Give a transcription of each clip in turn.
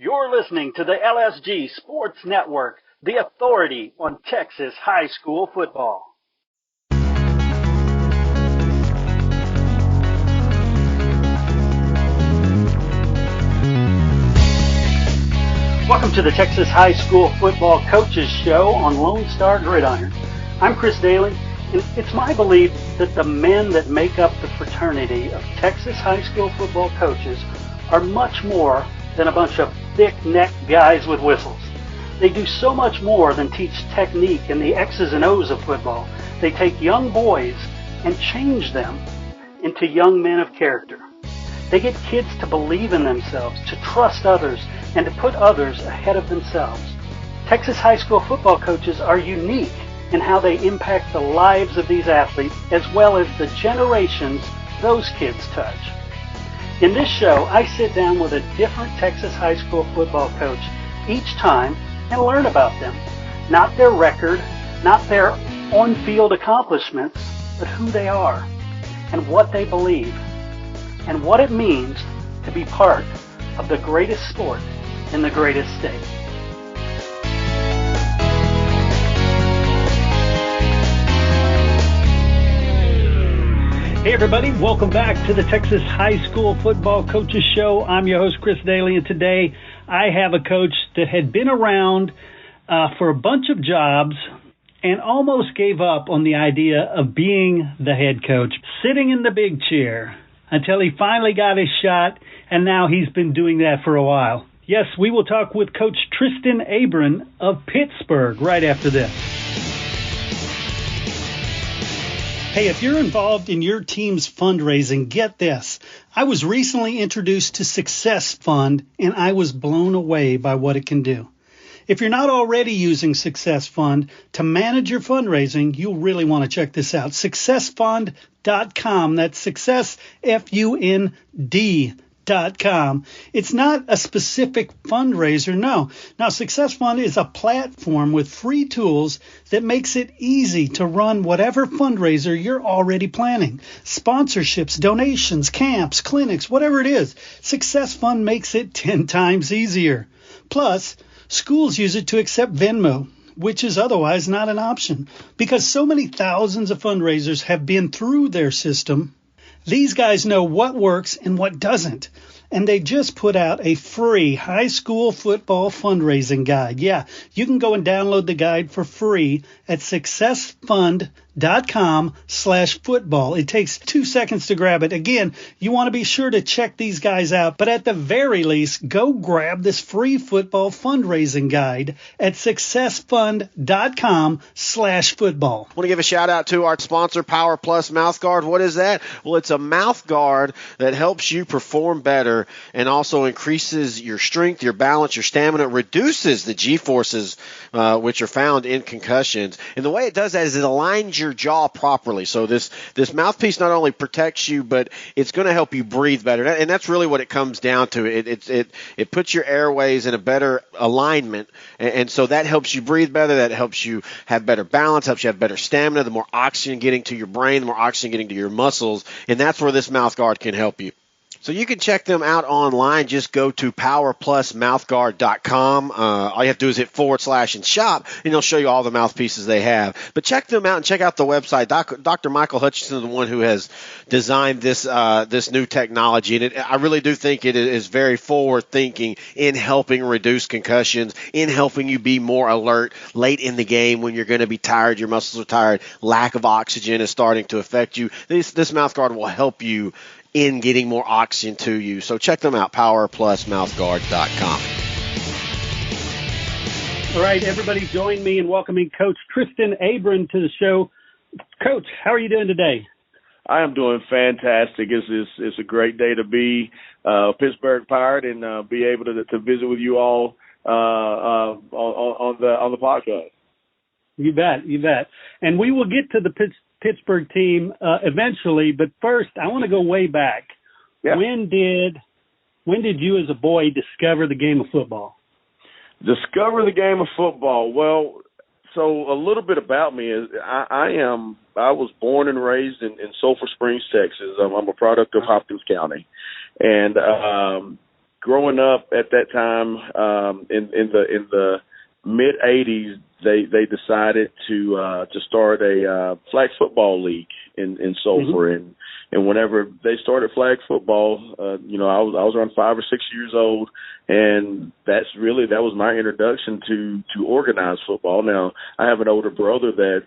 You're listening to the LSG Sports Network, the authority on Texas high school football. Welcome to the Texas High School Football Coaches Show on Lone Star Gridiron. I'm Chris Daly, and it's my belief that the men that make up the fraternity of Texas high school football coaches are much more than a bunch of thick-necked guys with whistles. They do so much more than teach technique and the X's and O's of football. They take young boys and change them into young men of character. They get kids to believe in themselves, to trust others, and to put others ahead of themselves. Texas high school football coaches are unique in how they impact the lives of these athletes as well as the generations those kids touch. In this show, I sit down with a different Texas high school football coach each time and learn about them. Not their record, not their on-field accomplishments, but who they are and what they believe and what it means to be part of the greatest sport in the greatest state. Hey everybody, welcome back to the Texas High School Football Coaches Show. I'm your host, Chris Daly, and today I have a coach that had been around for a bunch of jobs and almost gave up on the idea of being the head coach, sitting in the big chair until he finally got his shot, and now he's been doing that for a while. Yes, we will talk with Coach Triston Abron of Pittsburg right after this. Hey, if you're involved in your team's fundraising, get this. I was recently introduced to Success Fund, and I was blown away by what it can do. If you're not already using Success Fund to manage your fundraising, you'll really want to check this out. SuccessFund.com. That's Success, F-U-N-D.com. It's not a specific fundraiser, no. Now, Success Fund is a platform with free tools that makes it easy to run whatever fundraiser you're already planning. Sponsorships, donations, camps, clinics, whatever it is. Success Fund makes it 10 times easier. Plus, schools use it to accept Venmo, which is otherwise not an option. Because so many thousands of fundraisers have been through their system, these guys know what works and what doesn't. And they just put out a free high school football fundraising guide. Yeah, you can go and download the guide for free at successfund.com/football. It takes 2 seconds to grab it. Again, you want to be sure to check these guys out. But at the very least, go grab this free football fundraising guide at successfund.com/football. I want to give a shout out to our sponsor, Power Plus Mouth Guard. What is that? Well, it's a mouth guard that helps you perform better and also increases your strength, your balance, your stamina, reduces the G-forces which are found in concussions. And the way it does that is it aligns your jaw properly. So this mouthpiece not only protects you, but it's going to help you breathe better. And that's really what it comes down to. It puts your airways in a better alignment, and so that helps you breathe better. That helps you have better balance, helps you have better stamina. The more oxygen getting to your brain, the more oxygen getting to your muscles, and that's where this mouth guard can help you. So you can check them out online. Just go to powerplusmouthguard.com. All you have to do is hit / and shop, and it'll show you all the mouthpieces they have. But check them out and check out the website. Dr. Michael Hutchinson is the one who has designed this new technology, and I really do think it is very forward-thinking in helping reduce concussions, in helping you be more alert late in the game when you're going to be tired, your muscles are tired, lack of oxygen is starting to affect you. This mouth guard will help you in getting more oxygen to you. So check them out, powerplusmouthguard.com. All right, everybody join me in welcoming Coach Triston Abron to the show. Coach, how are you doing today? I am doing fantastic. It's a great day to be Pittsburgh Pirate and be able to visit with you all on the podcast. You bet. And we will get to the Pittsburgh team eventually, but first I want to go way back. Yeah. When did you as a boy discover the game of football? Discover the game of football. Well, so a little bit about me is I was born and raised in Sulphur Springs, Texas. I'm a product of Hopkins County, and growing up at that time, in the mid '80s, they decided to start a flag football league in Sulphur, and whenever they started flag football, I was around 5 or 6 years old, and that was my introduction to organized football. Now I have an older brother that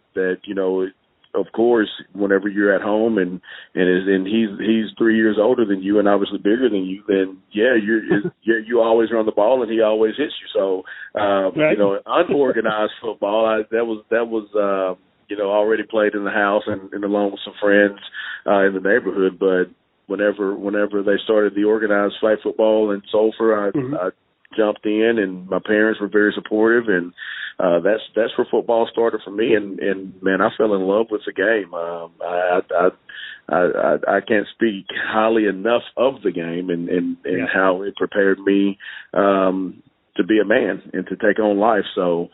of course, whenever you're at home and he's 3 years older than you and obviously bigger than you, then you always run the ball and he always hits you. So right. Unorganized football, that was already played in the house and along with some friends in the neighborhood. But whenever they started the organized flag football in Sulphur, I jumped in, and my parents were very supportive, and that's where football started for me. And man, I fell in love with the game. I can't speak highly enough of the game and how it prepared me to be a man and to take on life. So.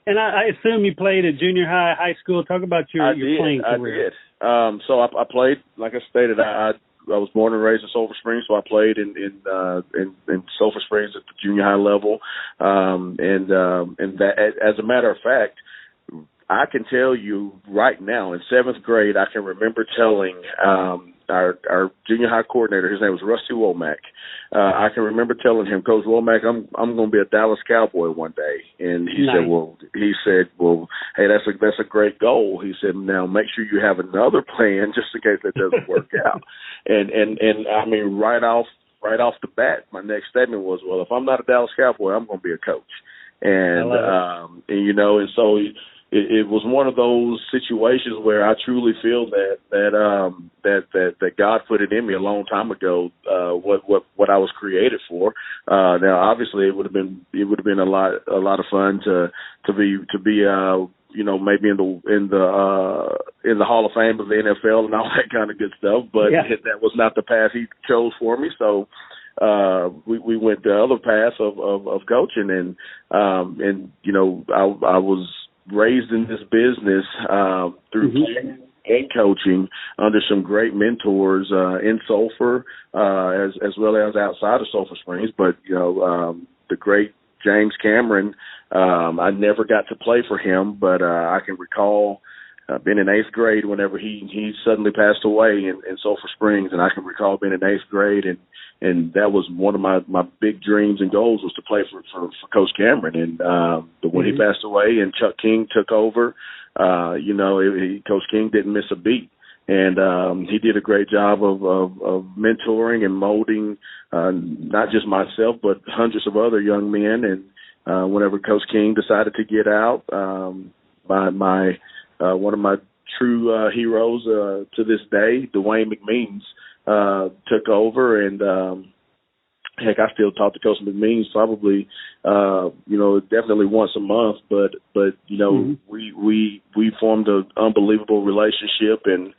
And I assume you played at junior high school. Talk about your playing career. I did. So I played, like I stated, I was born and raised in Sulphur Springs, so I played in Sulphur Springs at the junior high level. And that, as a matter of fact, I can tell you right now, in 7th grade, I can remember telling our junior high coordinator, his name was Rusty Womack. I can remember telling him, Coach Womack, I'm going to be a Dallas Cowboy one day. And he said, well, hey, that's a great goal. He said, now make sure you have another plan just in case that doesn't work out. And I mean, right off the bat, my next statement was, well, if I'm not a Dallas Cowboy, I'm going to be a coach. And so it was one of those situations where I truly feel that God put it in me a long time ago, what I was created for. Now, obviously, it would have been a lot of fun to be maybe in the Hall of Fame of the NFL and all that kind of good stuff, but that was not the path He chose for me. So we went the other path of coaching, and I was raised in this business through playing and coaching under some great mentors in Sulphur as well as outside of Sulphur Springs. But the great James Cameron, I never got to play for him, but I can recall being in 8th grade whenever he suddenly passed away in Sulphur Springs, and I can recall being in 8th grade and that was one of my big dreams and goals was to play for Coach Cameron. And when he passed away and Chuck King took over, Coach King didn't miss a beat. And he did a great job of mentoring and molding not just myself, but hundreds of other young men. And whenever Coach King decided to get out, one of my true heroes to this day, Dwayne McMeans, took over, and heck, I still talk to Coach McMeans probably, definitely once a month. But we formed an unbelievable relationship, and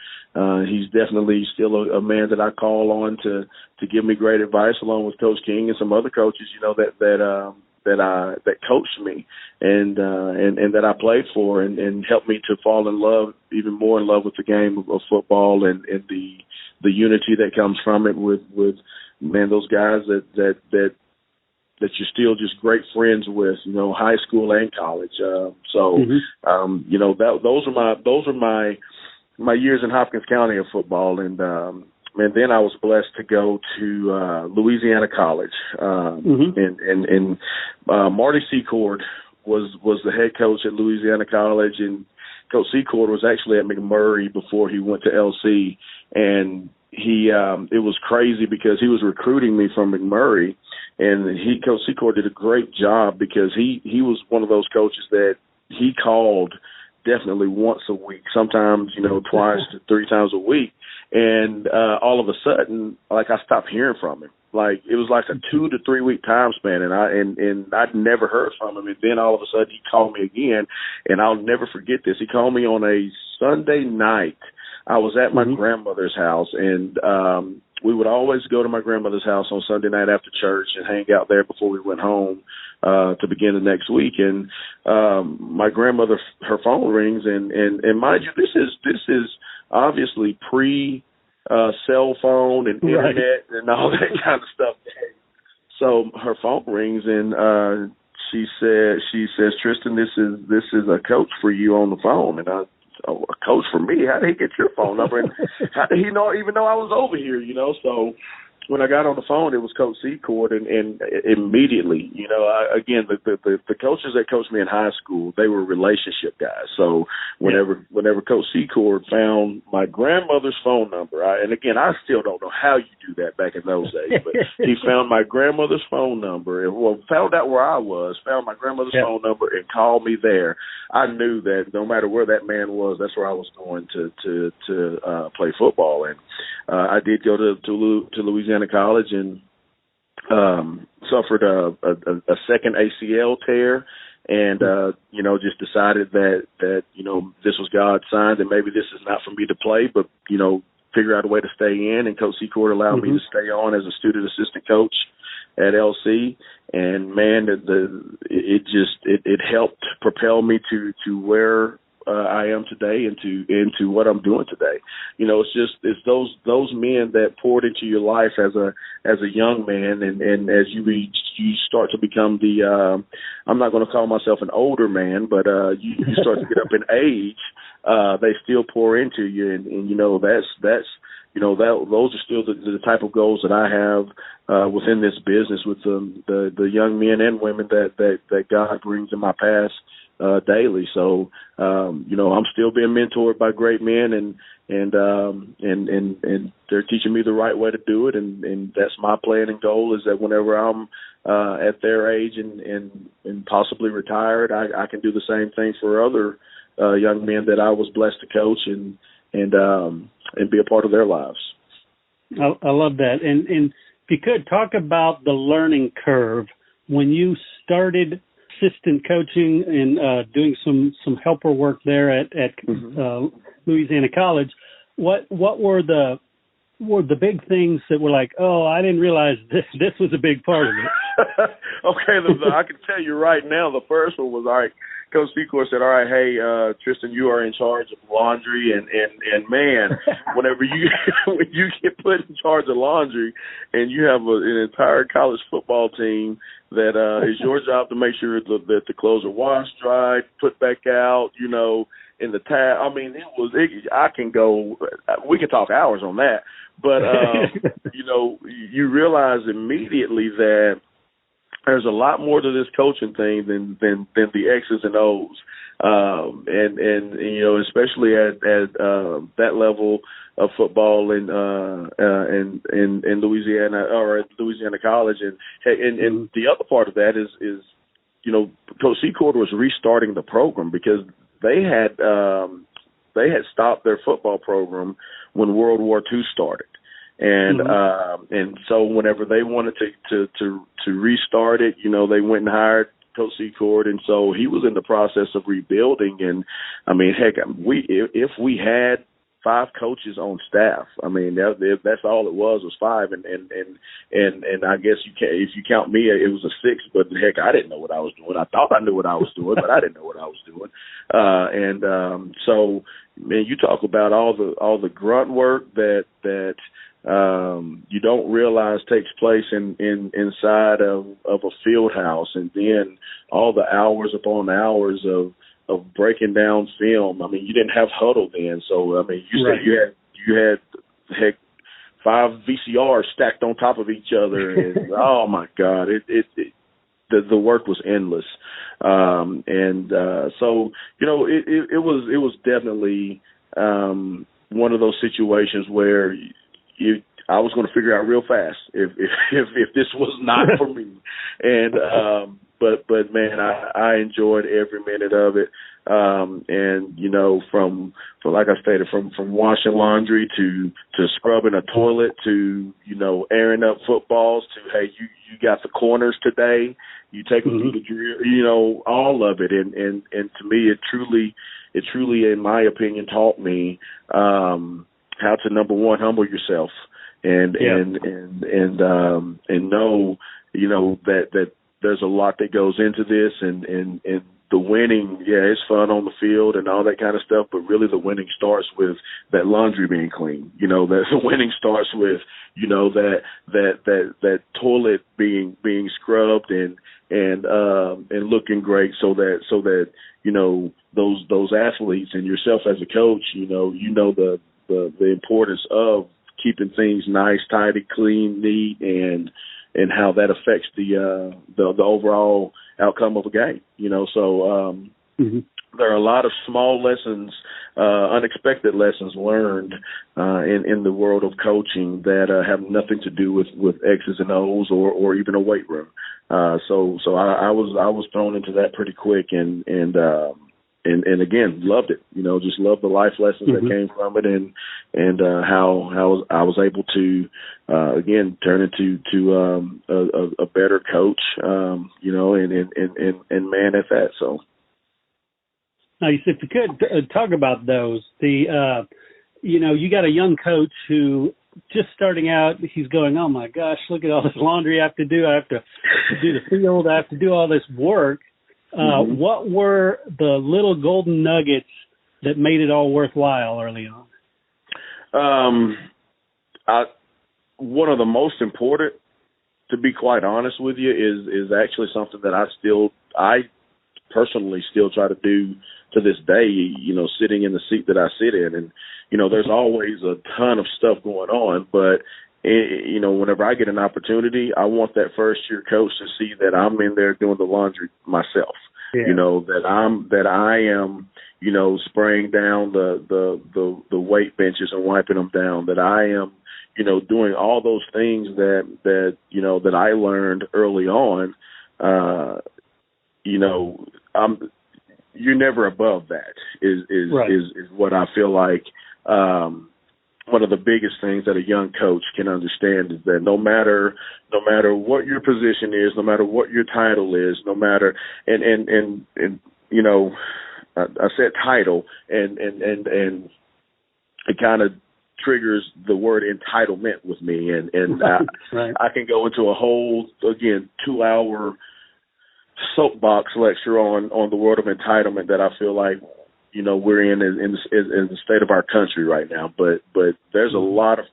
he's definitely still a man that I call on to give me great advice, along with Coach King and some other coaches, that coached me and that I played for and helped me to fall in love, even more in love with the game of football and the unity that comes from it with those guys that you're still just great friends with, high school and college. Those are my years in Hopkins County of football. And then I was blessed to go to Louisiana College, and Marty Secord was the head coach at Louisiana College, and Coach Secord was actually at McMurray before he went to LC, and it was crazy because he was recruiting me from McMurray, and Coach Secord did a great job because he was one of those coaches that he called definitely once a week, sometimes twice to 3 times a week. And all of a sudden, I stopped hearing from him. It was like a 2 to 3 week time span, and I'd never heard from him. And then all of a sudden, he called me again, and I'll never forget this. He called me on a Sunday night. I was at my grandmother's house, and we would always go to my grandmother's house on Sunday night after church and hang out there before we went home to begin the next week. And my grandmother, her phone rings, and mind you, this is obviously pre cell phone and internet and all that kind of stuff. So her phone rings, and she says, Triston, this is a coach for you on the phone. And a coach for me? How did he get your phone number? And how did he know, even though I was over here, So when I got on the phone, it was Coach Secord, and immediately, again, the coaches that coached me in high school, they were relationship guys. So whenever Coach Secord found my grandmother's phone number, and again, I still don't know how you do that back in those days, but he found my grandmother's phone number, and found out where I was, found my grandmother's phone number, and called me there. I knew that no matter where that man was, that's where I was going to play football. And I did go to Louisiana College and suffered a second ACL tear, and just decided that this was God's sign, and maybe this is not for me to play, but figure out a way to stay in. And Coach Secord allowed me to stay on as a student assistant coach at LC, and man, it helped propel me to where I am today, into what I'm doing today. It's those men that poured into your life as a young man, and as you start to become I'm not going to call myself an older man, but you start to get up in age, they still pour into you, and those are still the type of goals that I have within this business, with the young men and women that God brings in my path daily. So I'm still being mentored by great men, and they're teaching me the right way to do it, and that's my plan and goal, is that whenever I'm at their age and possibly retired, I can do the same thing for other young men that I was blessed to coach and be a part of their lives. I love that. And if you could talk about the learning curve when you started assistant coaching and doing some helper work there at Louisiana College. What were the big things that were like, oh, I didn't realize this was a big part of it? Okay, I can tell you right now, the first one was, all right, Coach Secord said, all right, hey, Triston, you are in charge of laundry, and man, whenever when you get put in charge of laundry and you have an entire college football team that is your job to make sure that the clothes are washed, dried, put back out, in the tab. I mean, we can talk hours on that, but you realize immediately that there's a lot more to this coaching thing than the X's and O's, and especially at that level of football in Louisiana, or at Louisiana College, and the other part of that is Coach Secord was restarting the program because they had stopped their football program when World War II started. And so whenever they wanted to restart it, they went and hired Coach Secord, and so he was in the process of rebuilding. And I mean, heck, if we had 5 coaches on staff, I mean, that's all it was 5, and I guess if you count me, it was a 6. But heck, I didn't know what I was doing. I thought I knew what I was doing, but I didn't know what I was doing. So, man, you talk about all the grunt work that you don't realize takes place inside of a field house, and then all the hours upon hours of breaking down film. I mean, you didn't have huddle then, so I mean, you said you had heck 5 VCRs stacked on top of each other, and oh my God, the work was endless, so it was definitely one of those situations where I was going to figure out real fast if this was not for me, and but man, I enjoyed every minute of it, and from like I stated, from washing laundry to scrubbing a toilet to airing up footballs to, hey, you got the corners today, you take them through the drill, all of it, and to me it truly in my opinion taught me how to, number one, humble yourself and know that there's a lot that goes into this, and the winning, yeah, it's fun on the field and all that kind of stuff, but really the winning starts with that laundry being clean. You know, that the winning starts with, you know, that toilet being scrubbed and looking great, so that you know those athletes and yourself as a coach, you know the importance of keeping things nice, tidy, clean, neat, and how that affects the overall outcome of a game. You know, so there are a lot of small lessons, unexpected lessons learned in the world of coaching that have nothing to do with X's and O's or even a weight room. So I was thrown into that pretty quick, and again, loved it. You know, just loved the life lessons that came from it, and how I was able to again turn into a better coach. You know, and man at that. So. Now, if you could talk about those, you know, you got a young coach who just starting out, he's going, oh my gosh, look at all this laundry I have to do. I have to do the field. I have to do all this work. What were the little golden nuggets that made it all worthwhile early on? One of the most important, to be quite honest with you, is actually something that I personally still try to do to this day, you know, sitting in the seat that I sit in. And, you know, there's always a ton of stuff going on, but, you know, whenever I get an opportunity, I want that first year coach to see that I'm in there doing the laundry myself. Yeah. You know, that I am, you know, spraying down the weight benches and wiping them down, that I am, you know, doing all those things that you know, that I learned early on. You know, you're never above that is what I feel like. One of the biggest things that a young coach can understand is that no matter what your position is, no matter what your title is, no matter and you know, I said title and it kind of triggers the word entitlement with me, and I can go into a whole, again, 2-hour soapbox lecture on the world of entitlement that I feel like, you know, we're in the state of our country right now. But there's a lot of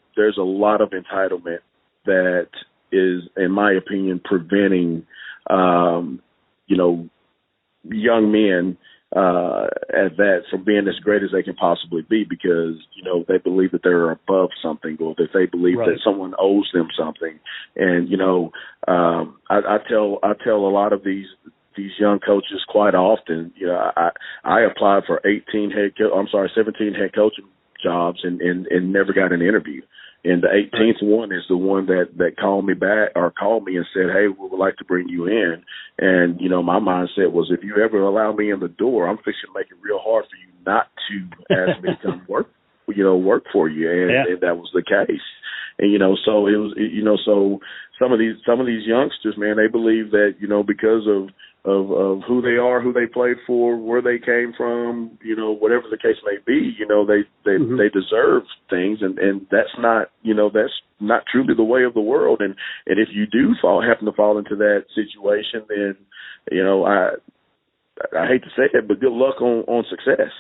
entitlement that is, in my opinion, preventing you know, young men at that from being as great as they can possibly be, because, you know, they believe that they're above something, or that they believe that someone owes them something. And, you know, I tell a lot of these young coaches quite often, you know, I applied for 17 head coaching jobs and never got an interview. And the 18th one is the one that called me back, or called me and said, hey, we would like to bring you in. And, you know, my mindset was, if you ever allow me in the door, I'm fixing to make it real hard for you not to ask me to come work for you. And that was the case. And, you know, so it was, you know, so some of these youngsters, man, they believe that, you know, because of who they are, who they played for, where they came from, you know, whatever the case may be, you know, they deserve things, and that's not, you know, that's not truly the way of the world. And if you do happen to fall into that situation, then, you know, I hate to say it, but good luck on success.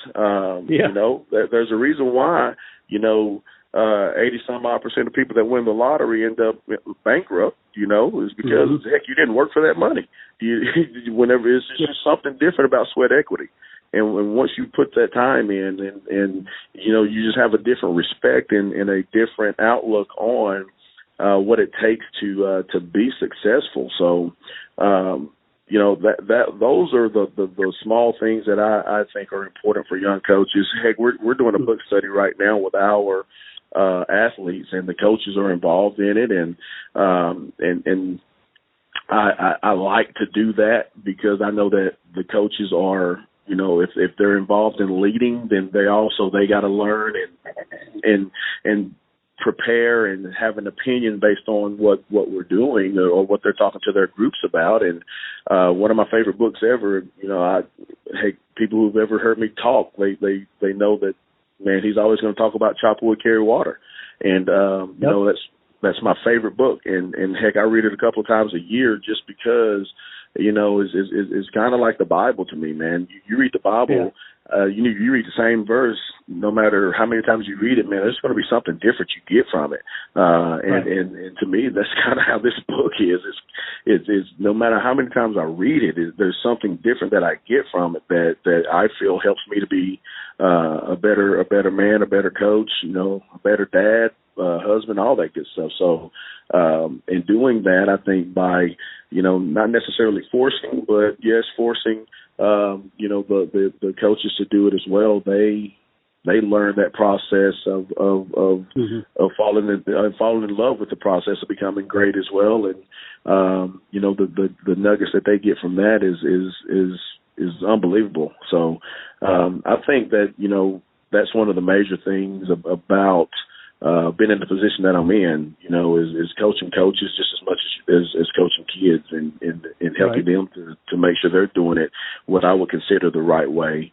You know, there's a reason why, you know, 80-some-odd% of people that win the lottery end up bankrupt, you know, is because, heck, you didn't work for that money. Whenever it's just something different about sweat equity. And once you put that time in, and you know, you just have a different respect and a different outlook on what it takes to be successful. So, you know, those are the small things that I think are important for young coaches. Heck, we're doing a book study right now with our athletes, and the coaches are involved in it, and I like to do that because I know that the coaches are, you know, if they're involved in leading, then they got to learn and prepare and have an opinion based on what we're doing or what they're talking to their groups about. And one of my favorite books ever, you know, people who've ever heard me talk, they know that, man, he's always going to talk about chop wood, carry water. And, you know, that's my favorite book. And heck, I read it a couple of times a year just because is kind of like the Bible to me, man. You read the Bible, you read the same verse, no matter how many times you read it, man, there's going to be something different you get from it. And to me, that's kind of how this book is. It's no matter how many times I read it, there's something different that I get from it that I feel helps me to be a better man, a better coach, a better dad, husband, all that good stuff. So in doing that, I think by not necessarily forcing, but yes, forcing the coaches to do it as well. They learn that process of falling in love with the process of becoming great as well, and the nuggets that they get from that is unbelievable. So I think that that's one of the major things about being in the position that I'm in, is coaching coaches just as much as coaching kids and helping them to make sure they're doing it what I would consider the right way.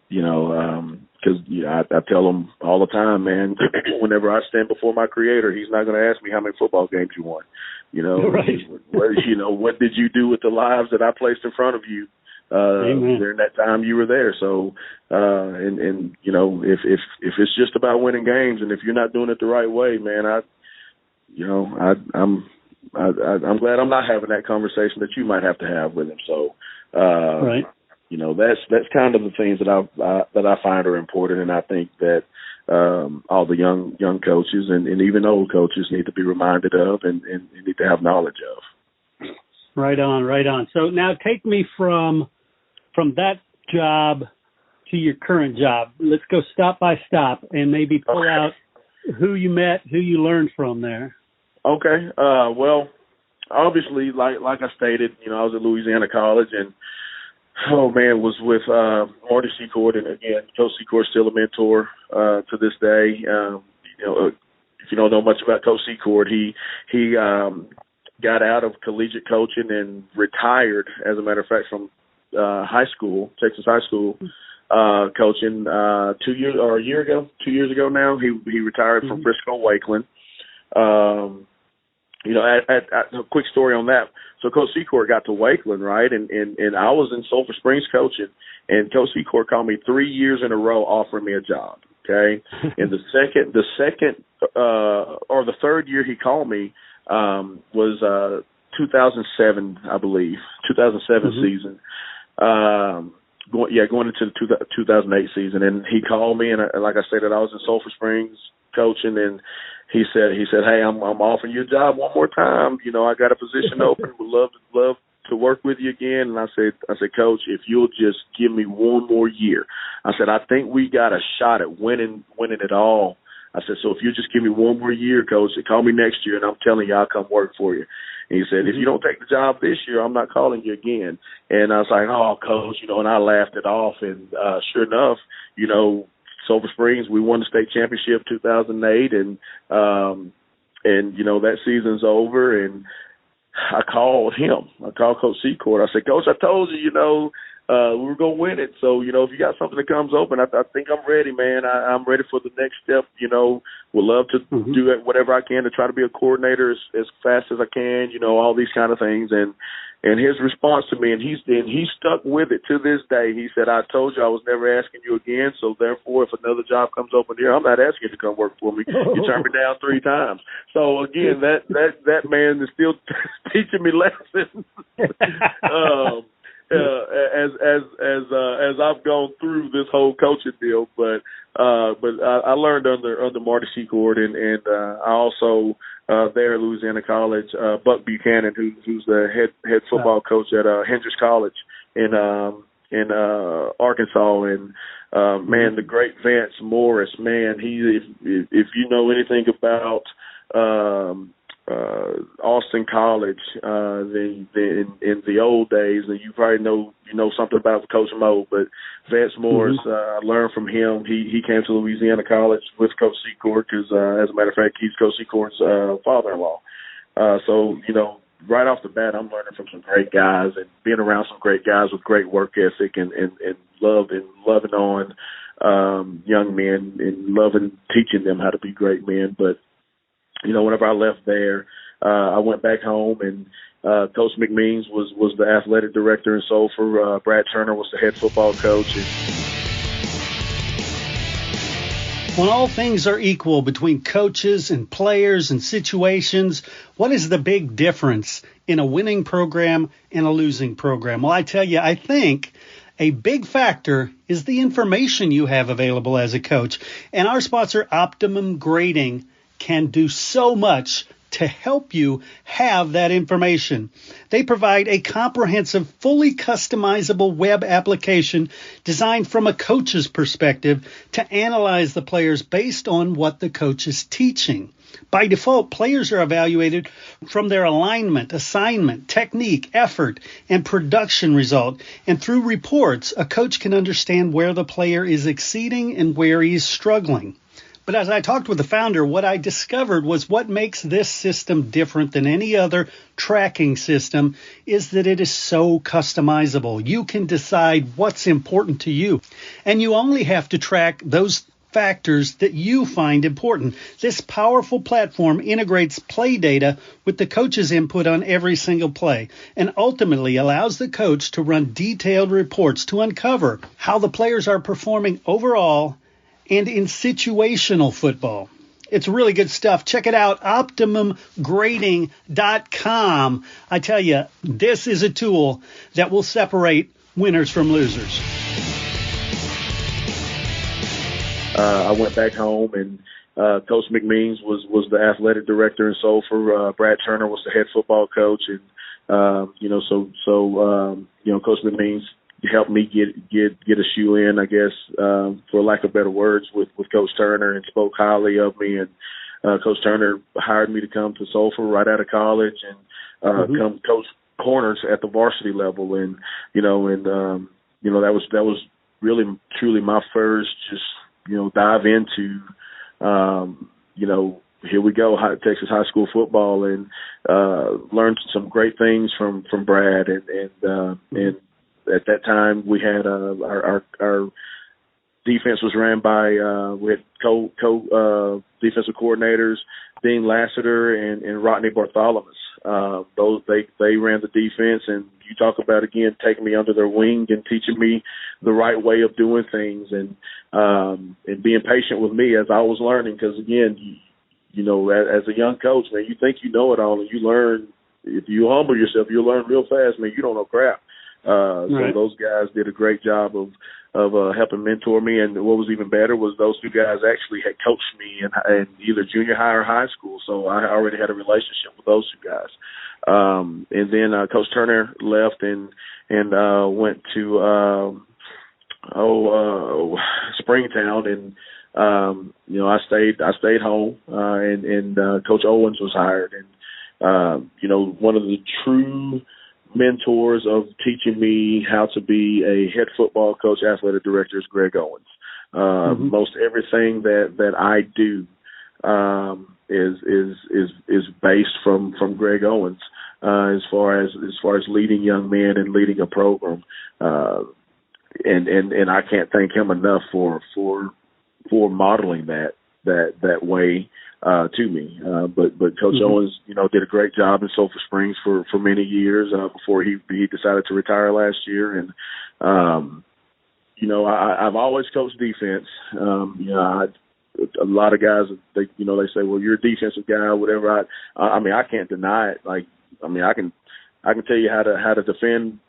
Because I tell them all the time, man, whenever I stand before my Creator, He's not going to ask me how many football games you won. What did you do with the lives that I placed in front of you during that time you were there? So, if it's just about winning games, and if you're not doing it the right way, man, I'm glad I'm not having that conversation that you might have to have with him. So, that's kind of the things that I find are important, and I think that all the young coaches and even old coaches need to be reminded of and need to have knowledge of. Right on. So now take me from that job to your current job. Let's go stop by stop and maybe pull out who you met, who you learned from there. Okay. Well, obviously, like I stated, I was at Louisiana College, and was with Marty Secord, and again, Coach Secord's still a mentor to this day. If you don't know much about Coach Secord, he got out of collegiate coaching and retired, as a matter of fact, from high school, Texas high school coaching 2 years ago now. He retired from Frisco Wakeland. A quick story on that. So Coach Secord got to Wakeland, right? And I was in Sulphur Springs coaching, and Coach Secord called me 3 years in a row offering me a job. Okay. And the third year he called me was 2007, I believe, 2007 season. Going into the 2008 season, and he called me, and like I said, I was in Sulphur Springs coaching, and he said, "Hey, I'm offering you a job one more time. I got a position open. Would love to work with you again." And I said, "Coach, if you'll just give me one more year," I said, "I think we got a shot at winning it all." I said, "So if you just give me one more year, Coach, call me next year, and I'm telling you, I'll come work for you." And he said, "If you don't take the job this year, I'm not calling you again." And I was like, "Oh, Coach," and I laughed it off. And sure enough, Sulphur Springs, we won the state championship 2008, and that season's over, and I called him. I called Coach Secord. I said, "Coach, I told you, we were going to win it. So, if you got something that comes open, I think I'm ready, man. I'm ready for the next step. Would love to do whatever I can to try to be a coordinator as fast as I can, all these kind of things." And his response to me, and he stuck with it to this day. He said, "I told you I was never asking you again. So therefore, if another job comes open here, I'm not asking you to come work for me. You turned me down 3 times." So again, that man is still teaching me lessons. As I've gone through this whole coaching deal, but I learned under Marty Secord, and I also there at Louisiana College, Buck Buchanan, who's the head football coach at Hendrix College in Arkansas, and man, the great Vance Morris, man, if you know anything about Austin College, in the old days, and you probably know something about Coach Mo, but Vance Morris, I learned from him. He came to Louisiana College with Coach Secord because, as a matter of fact, he's Coach Secord's father-in-law. So right off the bat, I'm learning from some great guys and being around some great guys with great work ethic and loving on young men and loving teaching them how to be great men. But whenever I left there, I went back home, and Coach McMeans was the athletic director in Sulphur. Brad Turner was the head football coach. When all things are equal between coaches and players and situations, what is the big difference in a winning program and a losing program? Well, I tell you, I think a big factor is the information you have available as a coach. And our sponsor, Optimum Grading, can do so much to help you have that information. They provide a comprehensive, fully customizable web application designed from a coach's perspective to analyze the players based on what the coach is teaching. By default, players are evaluated from their alignment, assignment, technique, effort, and production result. And through reports, a coach can understand where the player is exceeding and where he is struggling. But as I talked with the founder, what I discovered was what makes this system different than any other tracking system is that it is so customizable. You can decide what's important to you, and you only have to track those factors that you find important. This powerful platform integrates play data with the coach's input on every single play and ultimately allows the coach to run detailed reports to uncover how the players are performing overall and in situational football. It's really good stuff. Check it out, OptimumGrading.com. I tell you, this is a tool that will separate winners from losers. I went back home, and Coach McMeans was the athletic director in Sulphur. Brad Turner was the head football coach, and Coach McMeans helped me get a shoe in, I guess, for lack of better words, with Coach Turner, and spoke highly of me. And Coach Turner hired me to come to Sulphur right out of college and come coach corners at the varsity level. And that was really truly my first dive into here we go, Texas high school football, and learned some great things from Brad, and at that time we had our defense was ran by we had defensive coordinators, Dean Lassiter and Rodney Bartholomew. They ran the defense, and you talk about, again, taking me under their wing and teaching me the right way of doing things, and being patient with me as I was learning. Because again, as a young coach, man, you think you know it all, and you learn. If you humble yourself, you'll learn real fast. Man, you don't know crap. So those guys did a great job of helping mentor me, and what was even better was those two guys actually had coached me in either junior high or high school, so I already had a relationship with those two guys. And then Coach Turner left and went to Springtown, and I stayed home, and Coach Owens was hired, and one of the true mentors of teaching me how to be a head football coach, athletic director is Greg Owens. Most everything that I do is based from Greg Owens as far as leading young men and leading a program. And I can't thank him enough for modeling that way to me. But Coach Owens, did a great job in Sulphur Springs for many years before he decided to retire last year. And I've always coached defense. A lot of guys, they say, well, you're a defensive guy, whatever. I can't deny it. I can tell you how to defend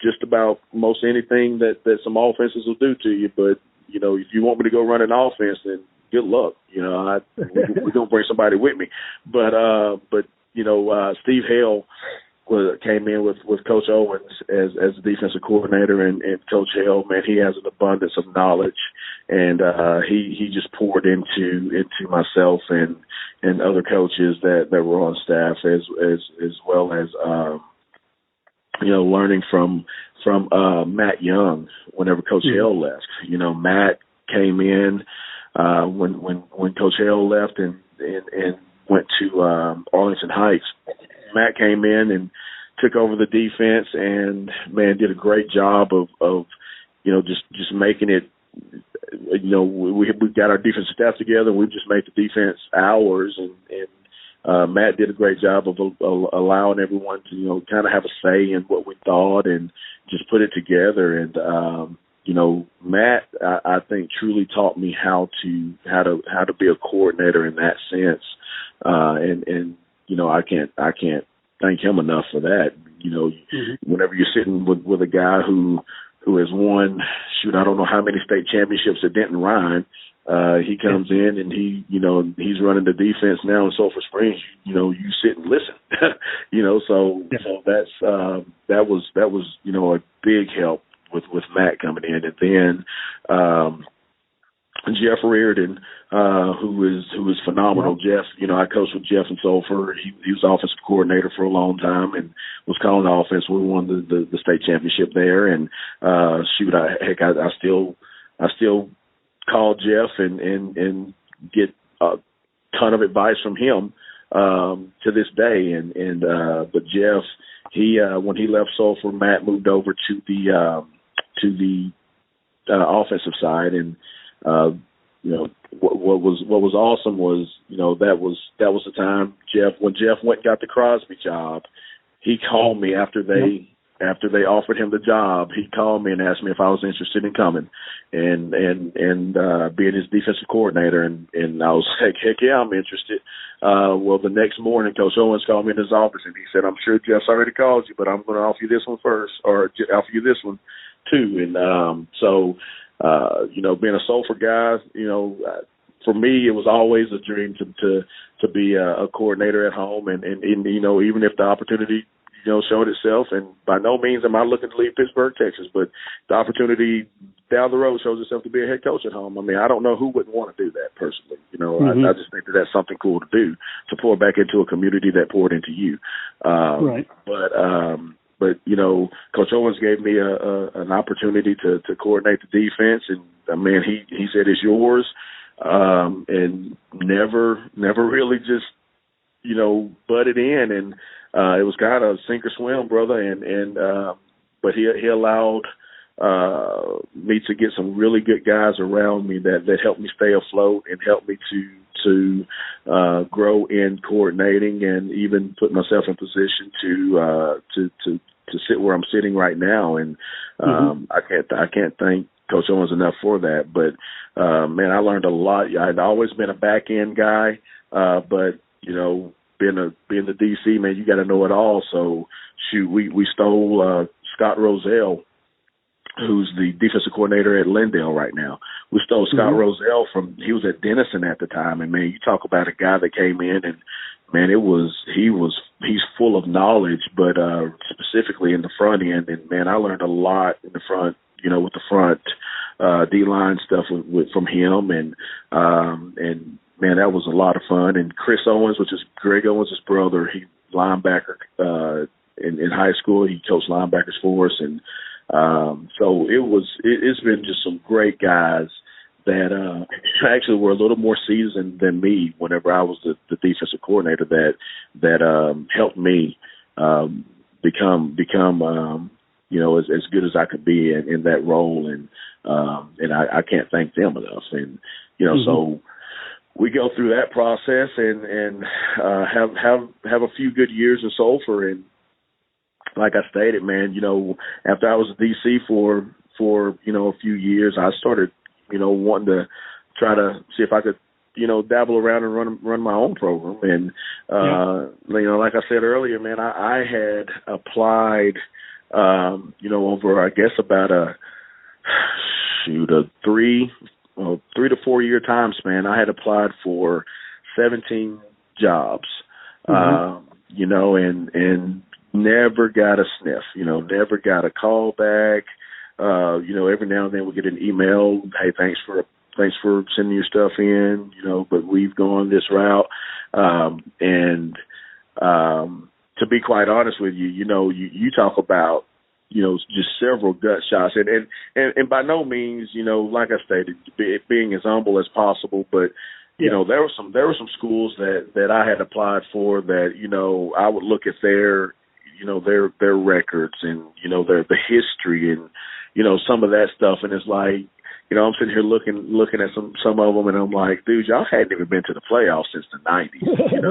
just about most anything that some offenses will do to you. But if you want me to go run an offense, then good luck. We're gonna bring somebody with me. But Steve Hale came in with Coach Owens as the defensive coordinator, and Coach Hale, man, he has an abundance of knowledge, and he just poured into myself and other coaches that were on staff, as well as learning from Matt Young whenever Coach Hale left. Matt came in when Coach Hale left and went to Arlington Heights. Matt came in and took over the defense, and man, did a great job of just making it. We got our defensive staff together, and we've just made the defense ours, and Matt did a great job of allowing everyone to, kind of have a say in what we thought and just put it together. And, Matt, I think truly taught me how to be a coordinator in that sense. I can't thank him enough for that. Whenever you're sitting with a guy who has won, I don't know how many state championships at Denton Ryan, he comes in and he's running the defense now in Sulphur Springs. You sit and listen. So that's that was a big help with Matt coming in, and then Jeff Reardon, who is phenomenal. Jeff, I coached with Jeff in Sulphur. He was offensive coordinator for a long time and was calling the offense. We won the state championship there, and I still call Jeff and get a ton of advice from him to this day. But Jeff, when he left Sulphur, Matt moved over to the offensive side, and what was awesome was that was the time when Jeff went and got the Crosby job. He called me after they offered him the job. He called me and asked me if I was interested in coming and being his defensive coordinator, and I was like, heck yeah, I'm interested. Well, the next morning, Coach Owens called me in his office and he said, I'm sure Jeff's already called you, but I'm going to offer you this one first, or offer you this one too. And being a Sulphur guy, for me, it was always a dream to be a coordinator at home, and even if the opportunity showed itself, and by no means am I looking to leave Pittsburg, Texas, but the opportunity down the road shows itself to be a head coach at home. I mean, I don't know who wouldn't want to do that personally. I just think that's something cool to do, to pour back into a community that poured into you. Right. But Coach Owens gave me an opportunity to coordinate the defense, and he said it's yours, and never really just butted in, and it was kind of sink or swim, brother, but he allowed me to get some really good guys around me that helped me stay afloat and helped me to grow in coordinating, and even put myself in position to sit where I'm sitting right now. And I can't thank Coach Owens enough for that. But I learned a lot. I'd always been a back end guy, but being the DC, man, you got to know it all. So we stole Scott Rozelle, who's the defensive coordinator at Lindale right now. We stole Scott Rozelle he was at Denison at the time, and man, you talk about a guy that came in and man, he's full of knowledge, but specifically in the front end, and man, I learned a lot in the front, with the front D-line stuff from him, and man, that was a lot of fun. And Chris Owens, which is Greg Owens' brother, he linebacker in high school. He coached linebackers for us, and so it's been just some great guys that actually were a little more seasoned than me whenever I was the defensive coordinator that helped me become as good as I could be in that role, and I can't thank them enough. And so we go through that process and have a few good years in Sulphur. And like I stated, man, after I was a DC for a few years, I started wanting to try to see if I could dabble around and run my own program. And like I said earlier, man, I had applied over, I guess, about a 3 to 4 year time span. I had applied for 17 jobs, and never got a sniff, never got a call back. Every now and then we get an email, hey, thanks for sending your stuff in, but we've gone this route. And to be quite honest with you, you talk about, just several gut shots, and by no means, like I stated, being as humble as possible, but there were some schools that I had applied for that, I would look at their records and, the history and, some of that stuff. And it's like, I'm sitting here looking at some of them, and I'm like, dude, y'all hadn't even been to the playoffs since the '90s, and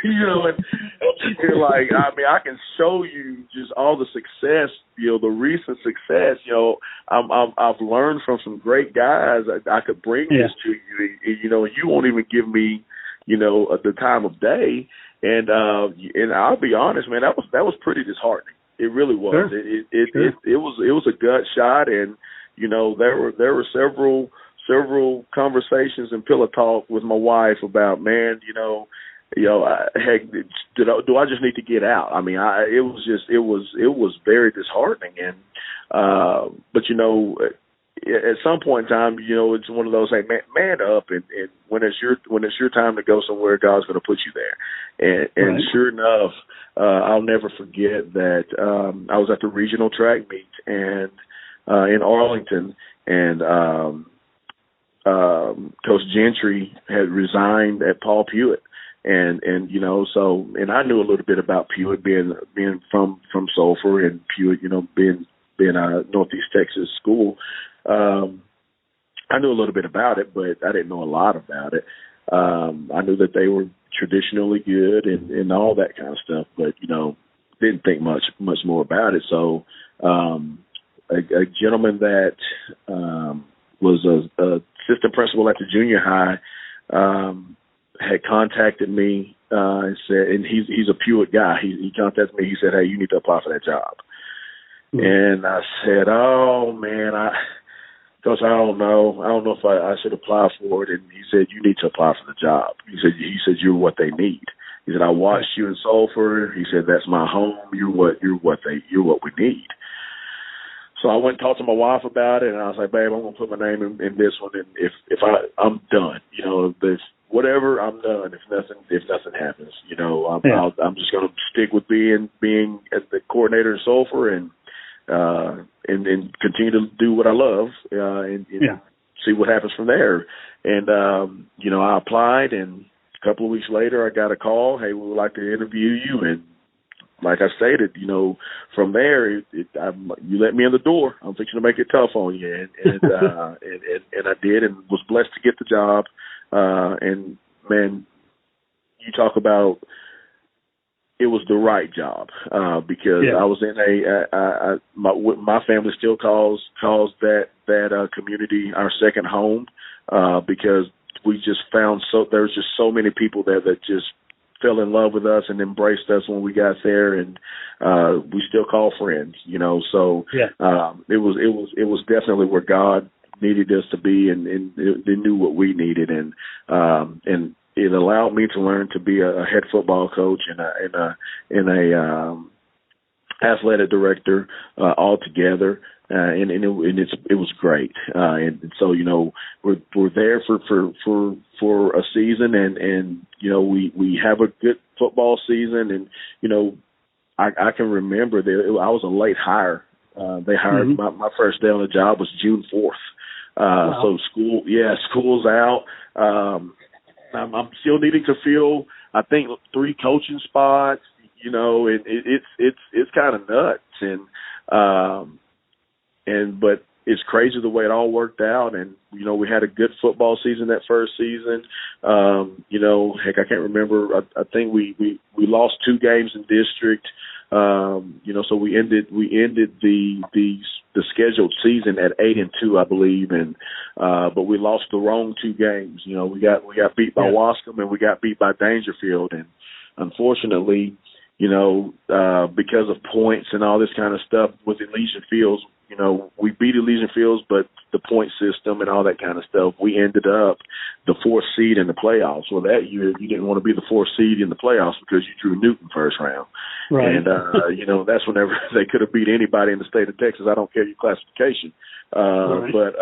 you're like, I mean, I can show you just all the success, the recent success. I've learned from some great guys. I could bring this to you, and you won't even give me, the time of day. And I'll be honest, man, that was pretty disheartening. It really was. Sure. It was a gut shot, and there were several conversations and pillow talk with my wife about, man, heck, do I just need to get out? I mean, it was very disheartening, and but at some point in time, it's one of those, hey, man up, and when it's your time to go somewhere, God's going to put you there. And right. Sure enough, I'll never forget that I was at the regional track meet and in Arlington, and Coach Gentry had resigned at Paul Pewitt, and I knew a little bit about Pewitt being from Sulphur, and Pewitt, being a Northeast Texas school. I knew a little bit about it, but I didn't know a lot about it. I knew that they were traditionally good and all that kind of stuff, but didn't think much more about it. So a gentleman that was a assistant principal at the junior high had contacted me and said, and he's a Pewitt guy. He contacted me. He said, "Hey, you need to apply for that job." Mm-hmm. And I said, "Oh man, Coach, I don't know if I should apply for it." And he said, "You need to apply for the job." He said, "You're what they need." He said, "I watched you in Sulphur." He said, "That's my home. You're what we need." So I went and talked to my wife about it, and I was like, "Babe, I'm gonna put my name in this one, and if I'm done, if whatever, I'm done. If nothing happens, I'm just gonna stick with being at the coordinator in Sulphur and continue to do what I love, and see what happens from there." And I applied, and a couple of weeks later, I got a call. "Hey, we would like to interview you." And like I stated, from there, you let me in the door. I'm fixing to make it tough on you, and I did, and was blessed to get the job. And man, you talk about, it was the right job, because I was in my family still calls that community our second home, because we just found there was just so many people there that just fell in love with us and embraced us when we got there, and we still call friends, So it was definitely where God needed us to be, and they knew what we needed, and it allowed me to learn to be a head football coach and a athletic director all together, and it was great. And so we're there for a season, and we have a good football season, and I can remember that I was a late hire. They hired my first day on the job was June 4th. Wow. So school's out. I'm still needing to fill, I think, 3 coaching spots, and it's kind of nuts, but it's crazy the way it all worked out. And, we had a good football season that first season. Heck, I can't remember. I think we lost 2 games in district. So we ended the scheduled season at 8-2, I believe, and but we lost the wrong 2 games. We got beat by Wascom, and we got beat by Dangerfield, and unfortunately, because of points and all this kind of stuff with Elysian Fields, we beat Elysian Fields, but the point system and all that kind of stuff, we ended up the 4th seed in the playoffs. Well, that year you didn't want to be the 4th seed in the playoffs because you drew Newton first round. Right. And, that's whenever they could have beat anybody in the state of Texas. I don't care your classification. Right. But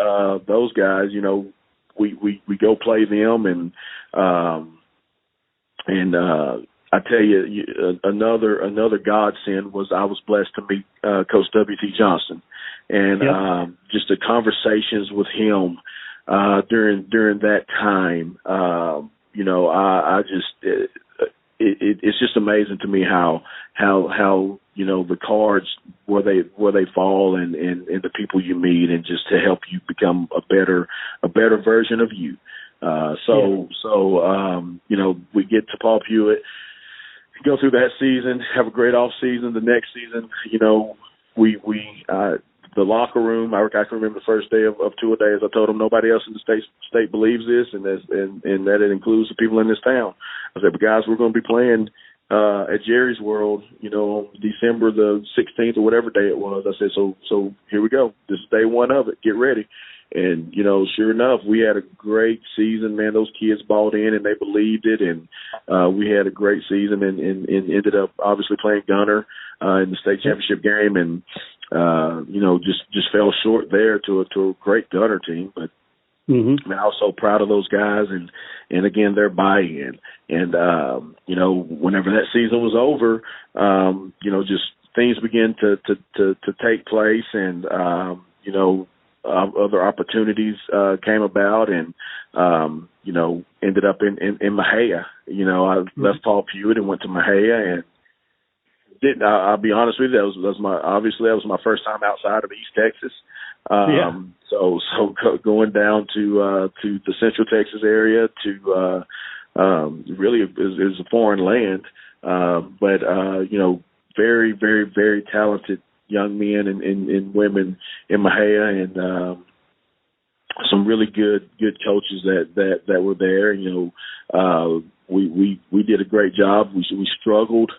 those guys, we go play them, and I tell you, another godsend was I was blessed to meet Coach W.T. Johnson, and just the conversations with him during that time. I just it's just amazing to me how the cards where they fall and the people you meet, and just to help you become a better version of you. We get to Paul Hewitt, go through that season, have a great off season. The next season, the locker room, I can remember the first day of 2 days. I told them nobody else in the state believes this, and that it includes the people in this town. I said, but guys, we're going to be playing at Jerry's World, on December the 16th or whatever day it was. I said, so here we go. This is day one of it. Get ready. And, sure enough, we had a great season, man. Those kids bought in and they believed it. And we had a great season and ended up obviously playing Gunner in the state championship game. And, just fell short there to a great Gunner team. But I was so proud of those guys and again, their buy-in. And, whenever that season was over, just things began to take place and, other opportunities came about and, ended up in Mahia. I left Paul Hewitt and went to Mahia and I'll be honest with you, that was my first time outside of East Texas. So going down to the Central Texas area to really is a foreign land, but very, very, very talented young men and women in Mahia, and some really good coaches that were there. We did a great job. We struggled,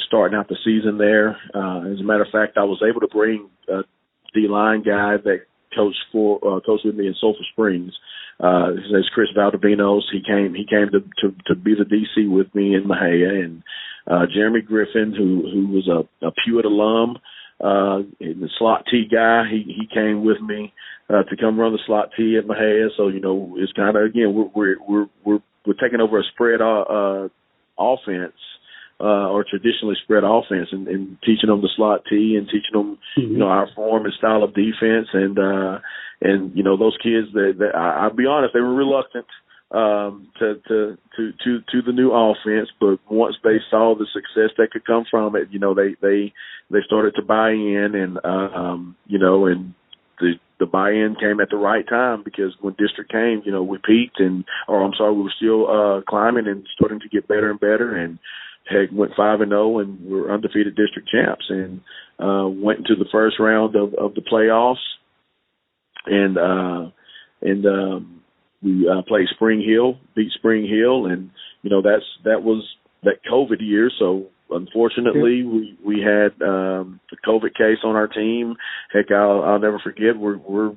starting out the season there. As a matter of fact, I was able to bring a D-line guy that coached with me in Sulphur Springs. His name's Chris Valdivinos. He came to be the DC with me in Mahia, and Jeremy Griffin, who was a Hewitt alum, and the slot T guy, he came with me to come run the slot T at Mahia. So it's kind of, again, we're taking over a spread offense. Or traditionally spread offense, and teaching them the slot T and teaching them, our form and style of defense, and those kids that I'll be honest, they were reluctant to the new offense, but once they saw the success that could come from it, they started to buy in, and and the buy-in came at the right time, because when district came, we peaked, we were still climbing and starting to get better and better, and heck, went 5-0 and we're undefeated district champs, and went into the first round of the playoffs, and we played Spring Hill, beat Spring Hill, and that was that COVID year. So unfortunately, we had the COVID case on our team. Heck, I'll never forget. We're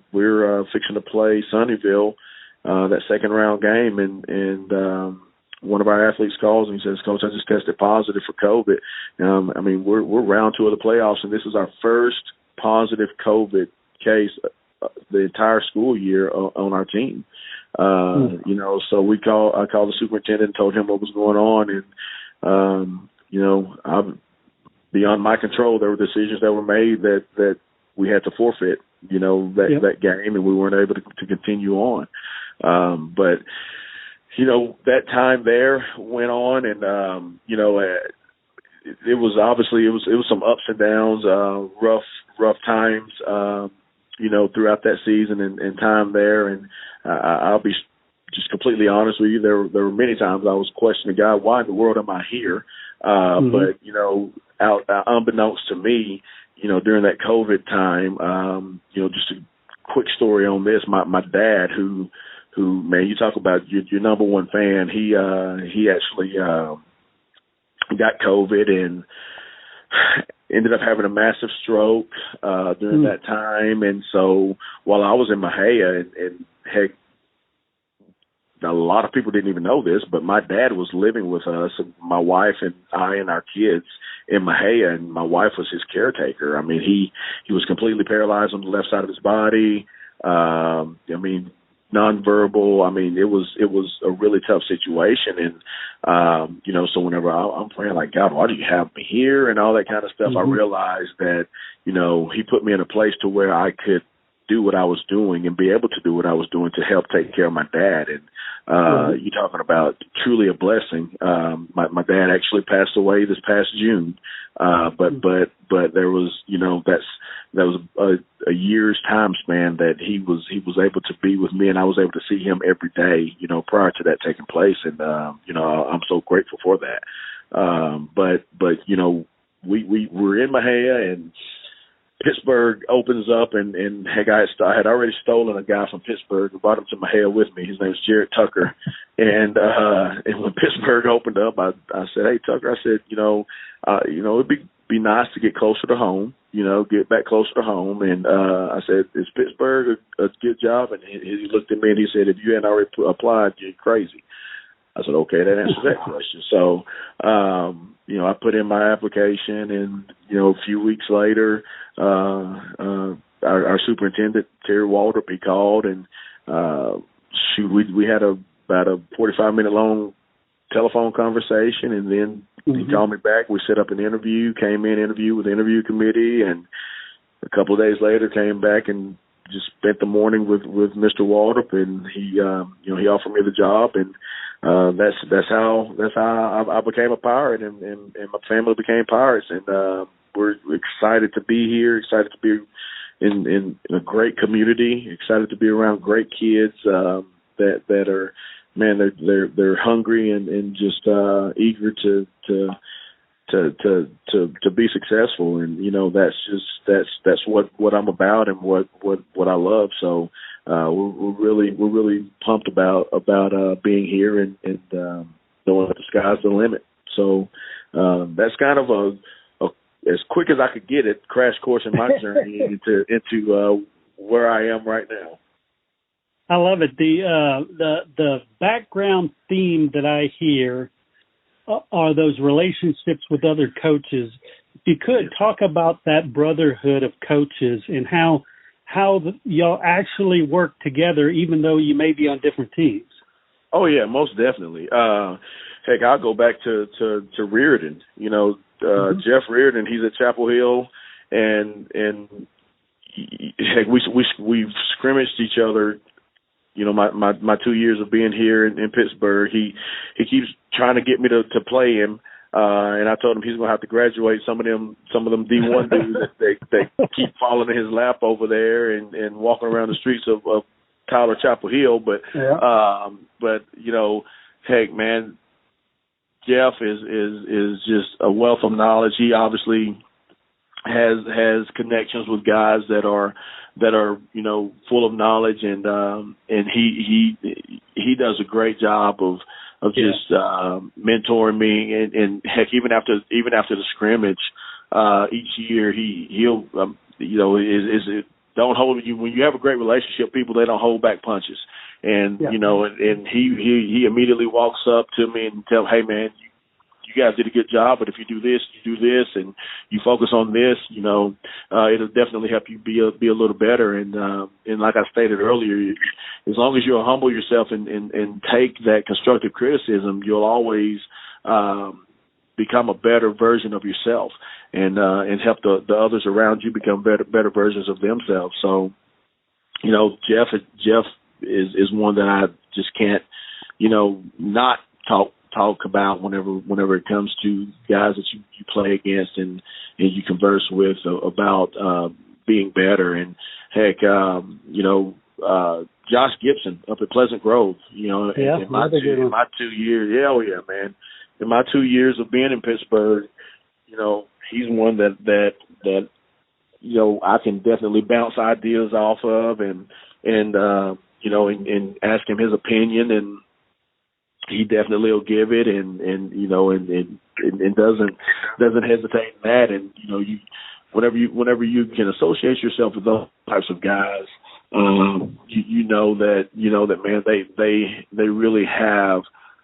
fixing to play Sunnyvale that second round game, and one of our athletes calls and he says, "Coach, I just tested positive for COVID." We're round 2 of the playoffs, and this is our first positive COVID case the entire school year on our team. So I called the superintendent and told him what was going on, and beyond my control, there were decisions that were made that we had to forfeit, that game, and we weren't able to continue on. But that time there went on, and it was obviously it was some ups and downs, rough times, throughout that season and time there. And I'll be just completely honest with you, there were many times I was questioning God, why in the world am I here? But unbeknownst to me, during that COVID time, just a quick story on this. My dad, who man, you talk about your number one fan. He actually got COVID and ended up having a massive stroke during that time. And so while I was in Mahia, and heck, a lot of people didn't even know this, but my dad was living with us, my wife and I and our kids in Mahia, and my wife was his caretaker. He was completely paralyzed on the left side of his body. Nonverbal. It was a really tough situation, and so whenever I'm praying like, God, why do you have me here, and all that kind of stuff, I realized that he put me in a place to where I could do what I was doing and be able to do what I was doing to help take care of my dad. And you're talking about truly a blessing. My dad actually passed away this past June, but there was, that was a year's time span that he was able to be with me, and I was able to see him every day, prior to that taking place. And I'm so grateful for that. But we were in Mahia, and Pittsburgh opens up, and heck, I had already stolen a guy from Pittsburgh and brought him to Mahia with me. His name is Jared Tucker. And when Pittsburgh opened up, I said, "Hey, Tucker," I said, it'd be nice to get closer to home, get back closer to home. And I said, "Is Pittsburgh a good job?" And he looked at me and he said, "If you hadn't already applied, you're crazy." I said, "Okay, that answers that question." So, I put in my application, and, a few weeks later, our superintendent, Terry Waldrop, he called, and we had about a 45-minute long telephone conversation, and then he called me back. We set up an interview, interview with the interview committee, and a couple of days later came back and just spent the morning with Mr. Waldrop, and he offered me the job, and that's how I became a Pirate, and my family became Pirates, and we're excited to be here, excited to be in a great community, excited to be around great kids that are, man, they're hungry and just eager to be successful, and that's what I'm about and what I love. So we're really pumped about being here and knowing that the sky's the limit. So that's kind of as quick as I could get it, crash course in my journey into where I am right now. I love it. The background theme that I hear are those relationships with other coaches. If you could talk about that brotherhood of coaches and how y'all actually work together, even though you may be on different teams. Oh yeah, most definitely. Heck, I'll go back to Reardon. Jeff Reardon. He's at Chapel Hill, and heck, we've scrimmaged each other. My 2 years of being here in Pittsburgh, he keeps trying to get me to play him, and I told him he's gonna have to graduate some of them D1 dudes that they keep falling in his lap over there and walking around the streets of Tyler Chapel Hill. But heck, man, Jeff is just a wealth of knowledge. He obviously has connections with guys that are full of knowledge, and he does a great job of just mentoring me, and heck, even after the scrimmage each year, he'll don't hold you when you have a great relationship. People, they don't hold back punches, and and he immediately walks up to me and tell, "Hey man, you guys did a good job, but if you do this, and you focus on this, it'll definitely help you be a little better." And like I stated earlier, as long as you'll humble yourself and take that constructive criticism, you'll always become a better version of yourself, and help the others around you become better versions of themselves. So, Jeff is one that I just can't, not talk about whenever it comes to guys that you play against and you converse with about being better. And heck, Josh Gibson up at Pleasant Grove, in my 2 years, man, in my 2 years of being in Pittsburgh, he's one that I can definitely bounce ideas off of and ask him his opinion, and he definitely will give it, and doesn't hesitate in that. And whenever you can associate yourself with those types of guys, that man, they really have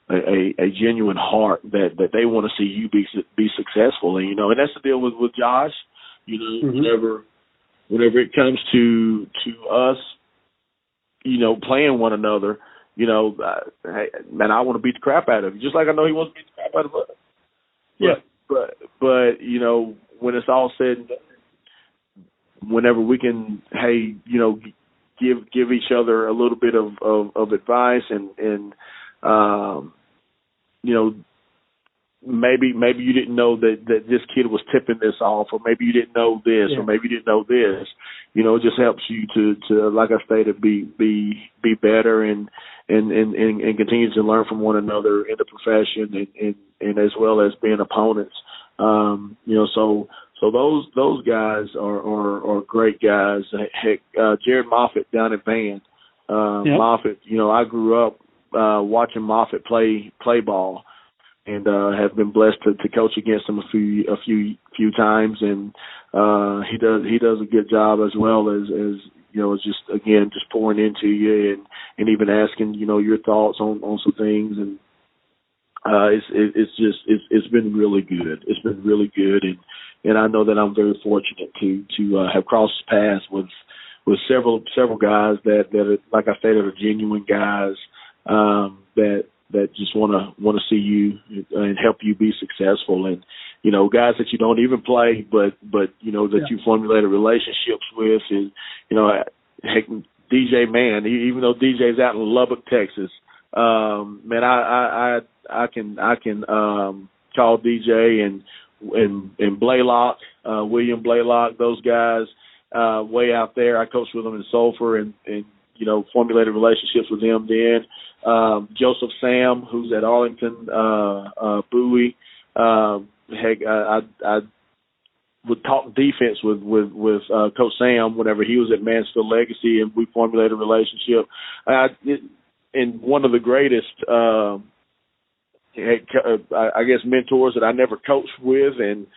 a genuine heart that they want to see you be successful. And and that's the deal with Josh. Whenever it comes to us, playing one another, hey, man, I want to beat the crap out of you, just like I know he wants to beat the crap out of us. Yeah. But when it's all said and done, whenever we can, hey, give each other a little bit of advice and maybe you didn't know that this kid was tipping this off, or maybe you didn't know this, or maybe you didn't know this. It just helps you to like I stated, be better and continue to learn from one another in the profession and as well as being opponents. So those guys are great guys. Heck, Jared Moffitt down at Van. Moffitt, I grew up watching Moffitt play ball, and have been blessed to coach against him a few times, and he does a good job as well as just pouring into you and even asking your thoughts on some things, and it's been really good. It's been really good, and I know that I'm very fortunate to have crossed paths with several guys that are, like I said, are genuine guys that just want to see you and help you be successful, and guys that you don't even play, but that you formulated relationships with, and heck, DJ Man, even though DJ's out in Lubbock, Texas, man, I can call DJ and Blaylock, William Blaylock, those guys way out there. I coached with them in Sulphur and formulated relationships with them then. Joseph Sam, who's at Arlington Bowie. Heck, I would talk defense with Coach Sam whenever he was at Mansfield Legacy, and we formulated a relationship. And one of the greatest, I guess, mentors that I never coached with and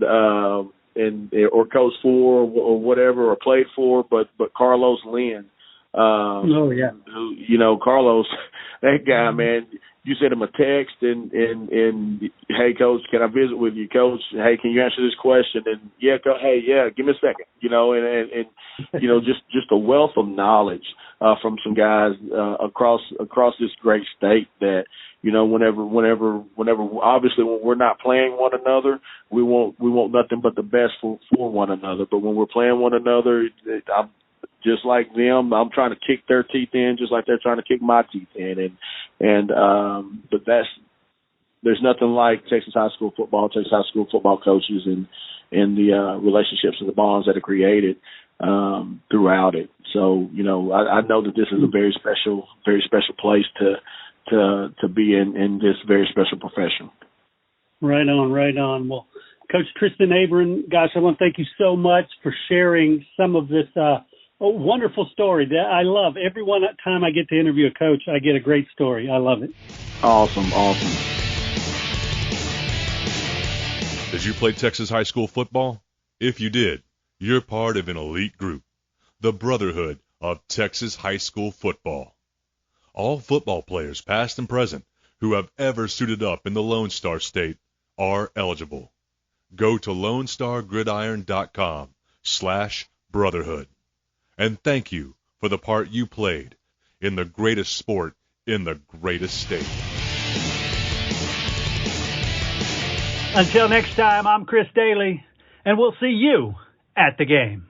or coached for or whatever or played for, but Carlos Lynn. Who, Carlos, that guy, man, you sent him a text and hey, coach, can I visit with you? Coach, hey, can you answer this question? And give me a second, and just a wealth of knowledge from some guys across this great state that, whenever obviously when we're not playing one another, we want nothing but the best for one another. But when we're playing one another, I'm just like them, I'm trying to kick their teeth in just like they're trying to kick my teeth in. But there's nothing like Texas high school football coaches and the relationships and the bonds that are created throughout it. So, I know that this is a very special place to be in this very special profession. Right on. Well, Coach Triston Abron, gosh, I want to thank you so much for sharing some of this wonderful story that I love. Every time I get to interview a coach, I get a great story. I love it. Awesome. Did you play Texas high school football? If you did, you're part of an elite group, the Brotherhood of Texas High School Football. All football players, past and present, who have ever suited up in the Lone Star State are eligible. Go to LoneStarGridiron.com/brotherhood. And thank you for the part you played in the greatest sport in the greatest state. Until next time, I'm Chris Daly, and we'll see you at the game.